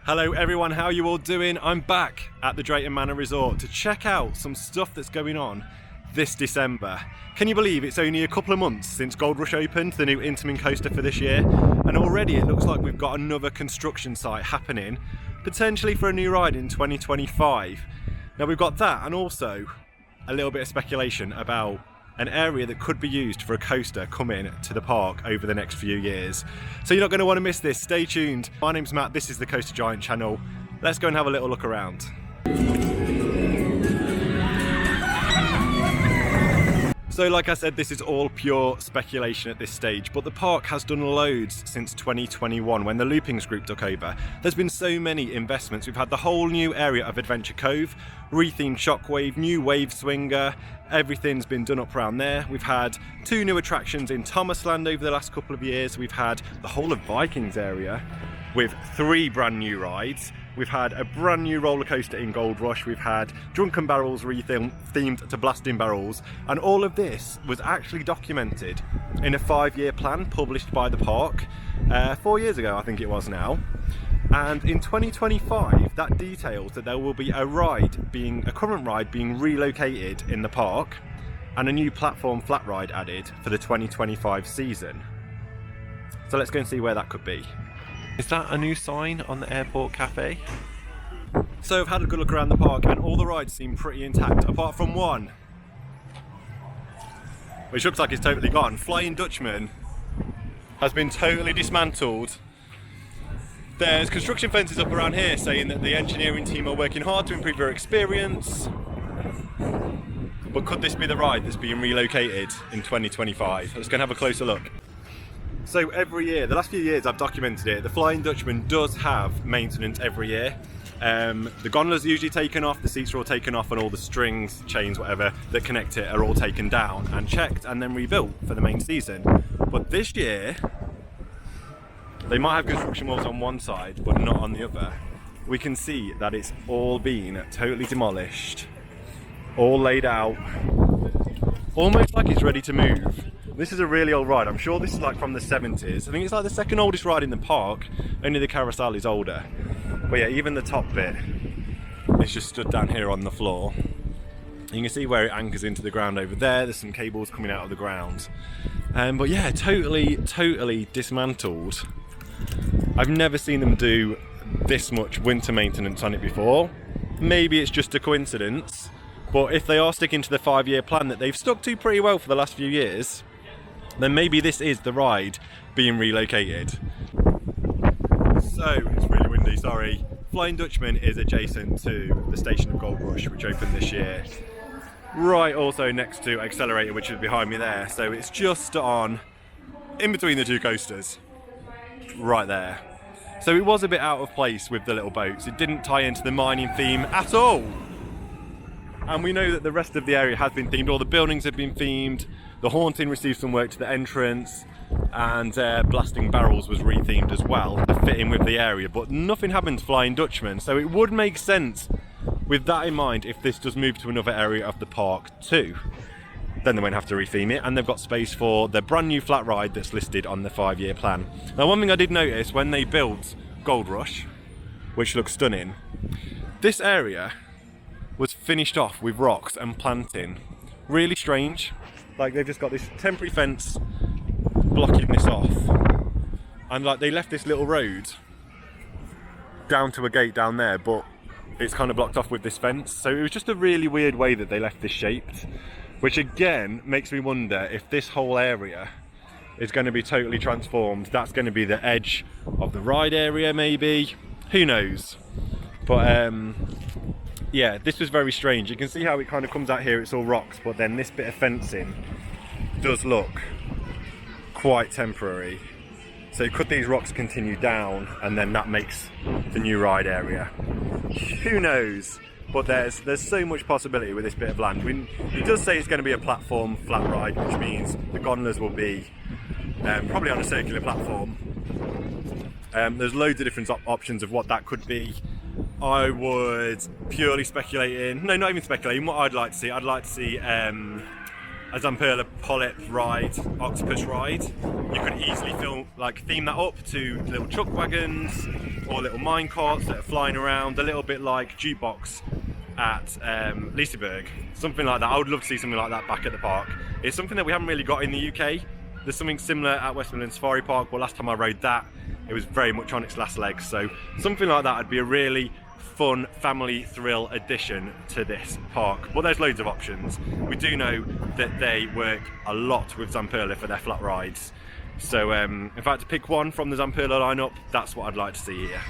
Hello everyone, how are you all doing? I'm back at the Drayton Manor Resort to check out some stuff that's going on this December. Can you believe it's only a couple of months since Gold Rush opened, the new Intamin coaster for this year, and already it looks like we've got another construction site happening, potentially for a new ride in 2025. Now we've got that, and also a little bit of speculation about an area that could be used for a coaster coming to the park over the next few years. So you're not going to want to miss this, stay tuned. My name's Matt, this is the Coaster Giant channel. Let's go and have a little look around. So like I said, this is all pure speculation at this stage, but the park has done loads since 2021 when the Loopings Group took over. There's been so many investments. We've had the whole new area of Adventure Cove, rethemed Shockwave, new wave swinger, everything's been done up around there. We've had 2 new attractions in Thomasland over the last couple of years. We've had the whole of Vikings area with 3 brand new rides. We've had a brand new roller coaster in Gold Rush. We've had Drunken Barrels themed to Blasting Barrels. And all of this was actually documented in a 5-year plan published by the park 4 years ago, I think it was now. And in 2025, that details that there will be a current ride being relocated in the park and a new platform flat ride added for the 2025 season. So let's go and see where that could be. Is that a new sign on the airport cafe? So I've had a good look around the park and all the rides seem pretty intact, apart from one, which looks like it's totally gone. Flying Dutchman has been totally dismantled. There's construction fences up around here saying that the engineering team are working hard to improve their experience. But could this be the ride that's being relocated in 2025? Let's go and have a closer look. So every year, the last few years I've documented it, the Flying Dutchman does have maintenance every year. The gondolas are usually taken off, the seats are all taken off, and all the strings, chains, whatever, that connect it are all taken down and checked and then rebuilt for the main season. But this year, they might have construction walls on one side, but not on the other. We can see that it's all been totally demolished, all laid out, almost like it's ready to move. This is a really old ride. I'm sure this is like from the 70s. I think it's like the second oldest ride in the park. Only the carousel is older. But yeah, even the top bit is just stood down here on the floor. You can see where it anchors into the ground over there. There's some cables coming out of the ground. But yeah, totally dismantled. I've never seen them do this much winter maintenance on it before. Maybe it's just a coincidence. But if they are sticking to the 5-year plan that they've stuck to pretty well for the last few years, then maybe this is the ride being relocated. So, it's really windy, sorry. Flying Dutchman is adjacent to the station of Gold Rush, which opened this year. Right also next to Accelerator, which is behind me there. So it's just on, in between the 2 coasters. Right there. So it was a bit out of place with the little boats. It didn't tie into the mining theme at all. And we know that the rest of the area has been themed. All the buildings have been themed. The Haunting received some work to the entrance, and Blasting Barrels was rethemed as well to fit in with the area. But nothing happened to Flying Dutchman, so it would make sense with that in mind if this does move to another area of the park too. Then they won't have to retheme it, and they've got space for the brand new flat ride that's listed on the 5-year plan. Now, one thing I did notice when they built Gold Rush, which looks stunning, this area was finished off with rocks and planting. Really strange. Like, they've just got this temporary fence blocking this off, and like they left this little road down to a gate down there, but it's kind of blocked off with this fence. So it was just a really weird way that they left this shaped, which again makes me wonder if this whole area is going to be totally transformed. That's going to be the edge of the ride area, maybe, who knows. But yeah, this was very strange. You can see how it kind of comes out here, it's all rocks, but then this bit of fencing does look quite temporary. So could these rocks continue down and then that makes the new ride area? Who knows? But there's so much possibility with this bit of land. It does say it's going to be a platform flat ride, which means the gondolas will be probably on a circular platform. There's loads of different options of what that could be. I would purely speculating, no, not even speculating, what I'd like to see a Zamperla polyp ride, octopus ride, you could easily theme that up to little chuck wagons or little mine carts that are flying around, a little bit like Jukebox at Liseberg. Something like that. I would love to see something like that back at the park. It's something that we haven't really got in the UK. There's something similar at Westmoreland Safari Park, but last time I rode that, it was very much on its last legs. So something like that would be a really fun family thrill addition to this park. But there's loads of options. We do know that they work a lot with Zamperla for their flat rides. So in fact, to pick one from the Zamperla lineup, that's what I'd like to see here.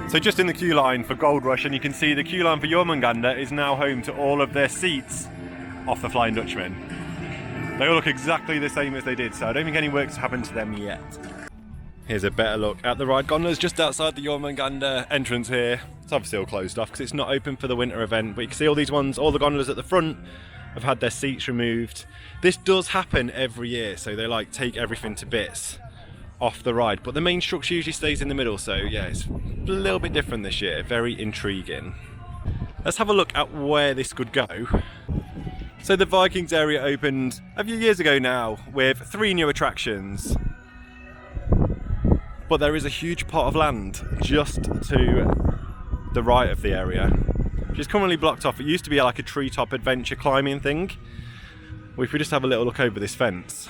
So just in the queue line for Gold Rush, and you can see the queue line for Jormungandr is now home to all of their seats off the Flying Dutchman. They all look exactly the same as they did, so I don't think any work's happened to them yet. Here's a better look at the ride gondolas just outside the Jormungandr entrance here. It's obviously all closed off because it's not open for the winter event, but you can see all these ones, all the gondolas at the front have had their seats removed. This does happen every year, so they like take everything to bits off the ride, but the main structure usually stays in the middle, so yeah, it's a little bit different this year. Very intriguing. Let's have a look at where this could go. So the Vikings area opened a few years ago now with 3 new attractions. But there is a huge plot of land just to the right of the area, which is currently blocked off. It used to be like a treetop adventure climbing thing. Well, if we just have a little look over this fence,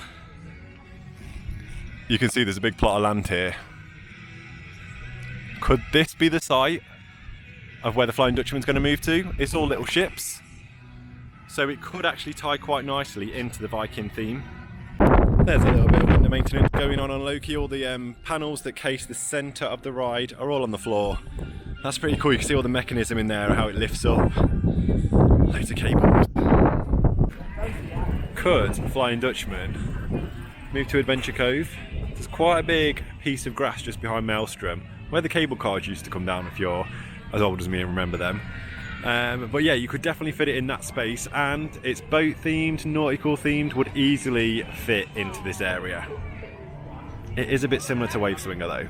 you can see there's a big plot of land here. Could this be the site of where the Flying Dutchman's going to move to? It's all little ships, so it could actually tie quite nicely into the Viking theme. There's a little bit of winter maintenance going on Loki. All the panels that case the centre of the ride are all on the floor. That's pretty cool. You can see all the mechanism in there, how it lifts up. Loads of cables. Could Flying Dutchman move to Adventure Cove? There's quite a big piece of grass just behind Maelstrom, where the cable cars used to come down, if you're as old as me and remember them. But yeah, you could definitely fit it in that space, and it's boat themed, nautical themed, would easily fit into this area. It is a bit similar to Wave Swinger though.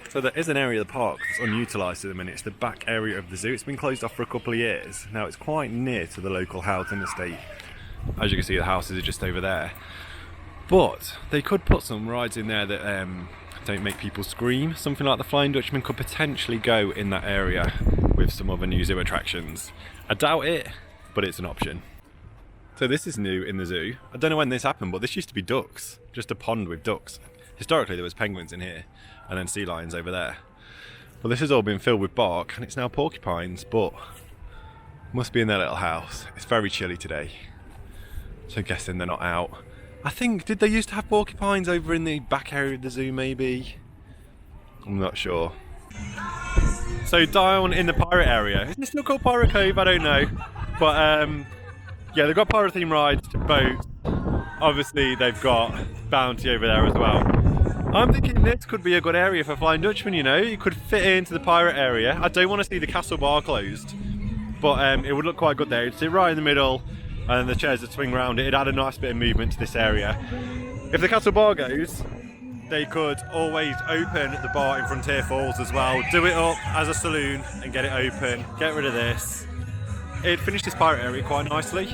So there is an area of the park that's unutilised at the minute. It's the back area of the zoo. It's been closed off for a couple of years. Now it's quite near to the local housing estate. As you can see, the houses are just over there. But they could put some rides in there that don't make people scream. Something like the Flying Dutchman could potentially go in that area with some other new zoo attractions. I doubt it, but it's an option. So this is new in the zoo. I don't know when this happened, but this used to be ducks. Just a pond with ducks. Historically there was penguins in here and then sea lions over there. Well, this has all been filled with bark and it's now porcupines, but must be in their little house. It's very chilly today, so guessing they're not out. I think, did they used to have porcupines over in the back area of the zoo maybe? I'm not sure. So down in the pirate area, is it still called Pirate Cove? I don't know. But yeah, they've got pirate theme rides, boats. Obviously they've got Bounty over there as well. I'm thinking this could be a good area for Flying Dutchman, you know? You could fit into the pirate area. I don't want to see the castle bar closed, but it would look quite good there. It'd sit right in the middle, and the chairs would swing around. It'd add a nice bit of movement to this area. If the castle bar goes, they could always open the bar in Frontier Falls as well. Do it up as a saloon and get it open. Get rid of this. It'd finish this pirate area quite nicely.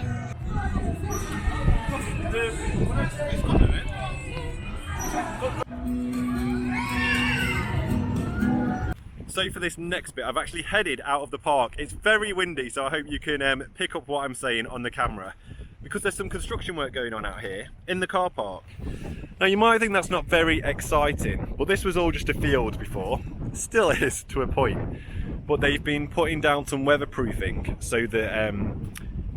So for this next bit, I've actually headed out of the park. It's very windy, so I hope you can pick up what I'm saying on the camera, because there's some construction work going on out here in the car park. Now you might think that's not very exciting, but this was all just a field before. Still is to a point, but they've been putting down some weatherproofing so that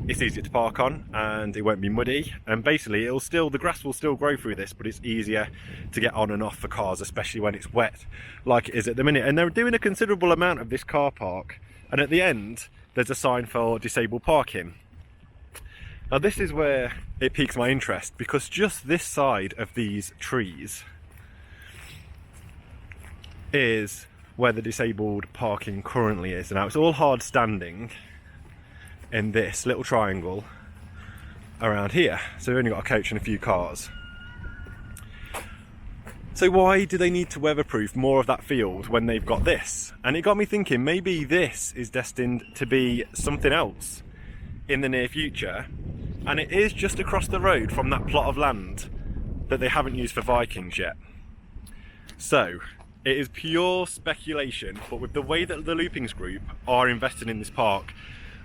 it's easier to park on and it won't be muddy, and basically the grass will still grow through this, but it's easier to get on and off for cars, especially when it's wet like it is at the minute. And they're doing a considerable amount of this car park, and at the end there's a sign for disabled parking. Now this is where it piques my interest, because just this side of these trees is where the disabled parking currently is. Now it's all hard standing in this little triangle, around here. So we've only got a coach and a few cars. So why do they need to weatherproof more of that field when they've got this? And it got me thinking, maybe this is destined to be something else in the near future, and it is just across the road from that plot of land that they haven't used for Vikings yet. So it is pure speculation, but with the way that the Loopings Group are invested in this park,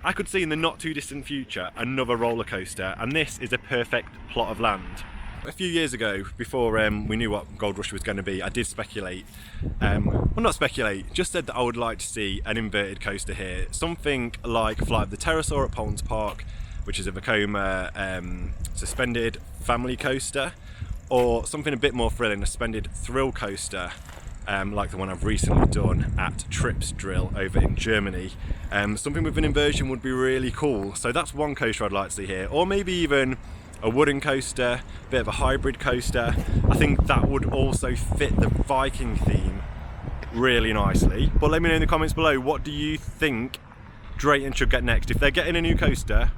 I could see in the not too distant future another roller coaster, and this is a perfect plot of land. A few years ago, before we knew what Gold Rush was going to be, I did speculate, well, not speculate, just said that I would like to see an inverted coaster here, something like Flight of the Pterosaur at Pollens Park, which is a Vekoma suspended family coaster, or something a bit more thrilling, a suspended thrill coaster, like the one I've recently done at Trips Drill over in Germany. Something with an inversion would be really cool. So that's one coaster I'd like to see here, or maybe even a wooden coaster, a bit of a hybrid coaster. I think that would also fit the Viking theme really nicely. But let me know in the comments below, what do you think Drayton should get next? If they're getting a new coaster,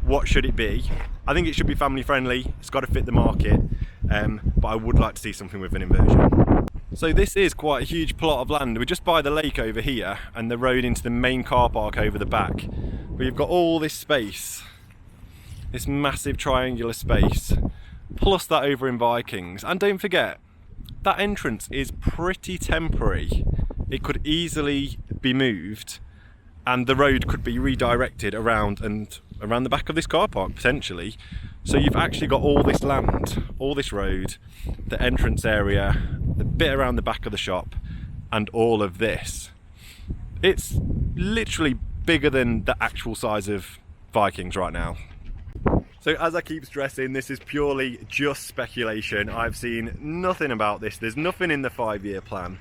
what should it be? I think it should be family friendly, it's got to fit the market, but I would like to see something with an inversion. So this is quite a huge plot of land. We're just by the lake over here and the road into the main car park over the back. We've got all this space, this massive triangular space, plus that over in Vikings. And don't forget, that entrance is pretty temporary. It could easily be moved and the road could be redirected around the back of this car park potentially. So you've actually got all this land, all this road, the entrance area, the bit around the back of the shop, and all of this. It's literally bigger than the actual size of Vikings right now. So as I keep stressing, this is purely just speculation. I've seen nothing about this. There's nothing in the 5-year plan.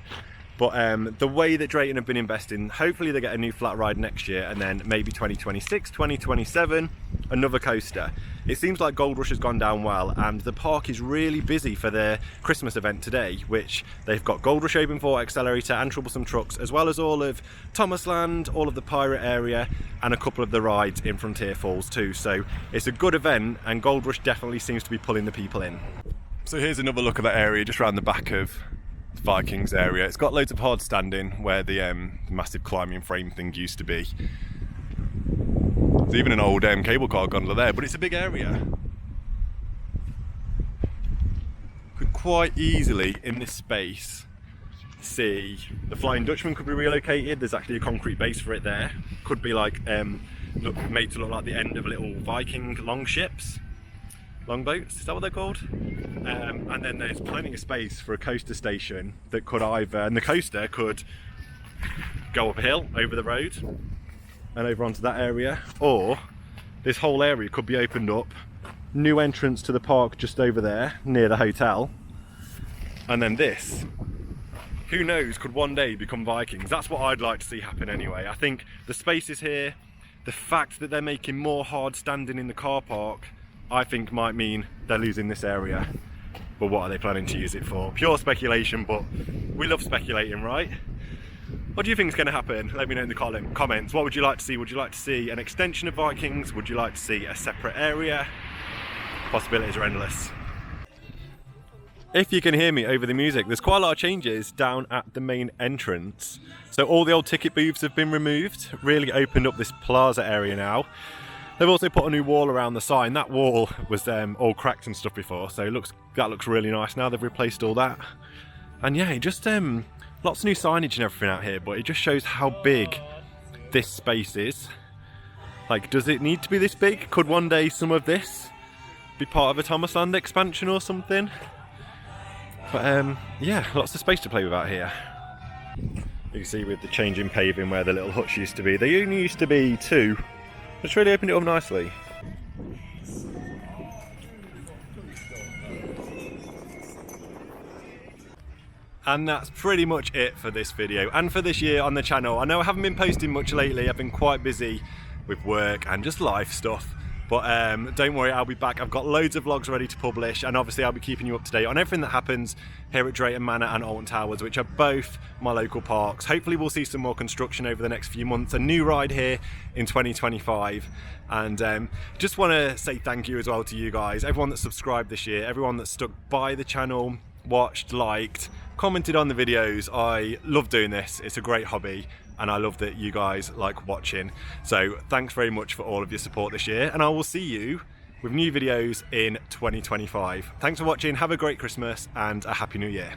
But the way that Drayton have been investing, hopefully they get a new flat ride next year, and then maybe 2026, 2027, another coaster. It seems like Gold Rush has gone down well, and the park is really busy for their Christmas event today, which they've got Gold Rush Open 4 Accelerator and Troublesome Trucks, as well as all of Thomasland, all of the Pirate area, and a couple of the rides in Frontier Falls too. So it's a good event, and Gold Rush definitely seems to be pulling the people in. So here's another look at that area just around the back of Vikings area. It's got loads of hard standing where the massive climbing frame thing used to be. There's even an old cable car gondola there, but it's a big area. Could quite easily in this space see the Flying Dutchman could be relocated. There's actually a concrete base for it there. Could be like made to look like the end of little Viking longships. Longboats, is that what they're called? And then there's plenty of space for a coaster station that could either, and the coaster could go up a hill over the road and over onto that area, or this whole area could be opened up, new entrance to the park just over there near the hotel, and then this, who knows, could one day become Vikings. That's what I'd like to see happen anyway. I think the space is here, the fact that they're making more hard standing in the car park, I think might mean they're losing this area. But what are they planning to use it for? Pure speculation, but we love speculating, right? What do you think is going to happen? Let me know in the comments. What would you like to see? Would you like to see an extension of Vikings? Would you like to see a separate area? Possibilities are endless. If you can hear me over the music, there's quite a lot of changes down at the main entrance. So all the old ticket booths have been removed, really opened up this plaza area now. They've also put a new wall around the sign. That wall was all cracked and stuff before, so that looks really nice now. They've replaced all that. And yeah, just lots of new signage and everything out here, but it just shows how big this space is. Like, does it need to be this big? Could one day some of this be part of a Thomasland expansion or something? But yeah, lots of space to play with out here. You can see with the change in paving where the little huts used to be. They only used to be 2. It's really opened it up nicely. And that's pretty much it for this video and for this year on the channel. I know I haven't been posting much lately. I've been quite busy with work and just life stuff. But don't worry, I'll be back. I've got loads of vlogs ready to publish, and obviously I'll be keeping you up to date on everything that happens here at Drayton Manor and Alton Towers, which are both my local parks. Hopefully we'll see some more construction over the next few months, a new ride here in 2025. And just want to say thank you as well to you guys, everyone that subscribed this year, everyone that stuck by the channel, watched, liked, commented on the videos. I love doing this. It's a great hobby, and I love that you guys like watching. So thanks very much for all of your support this year, and I will see you with new videos in 2025. Thanks for watching, have a great Christmas and a Happy New Year.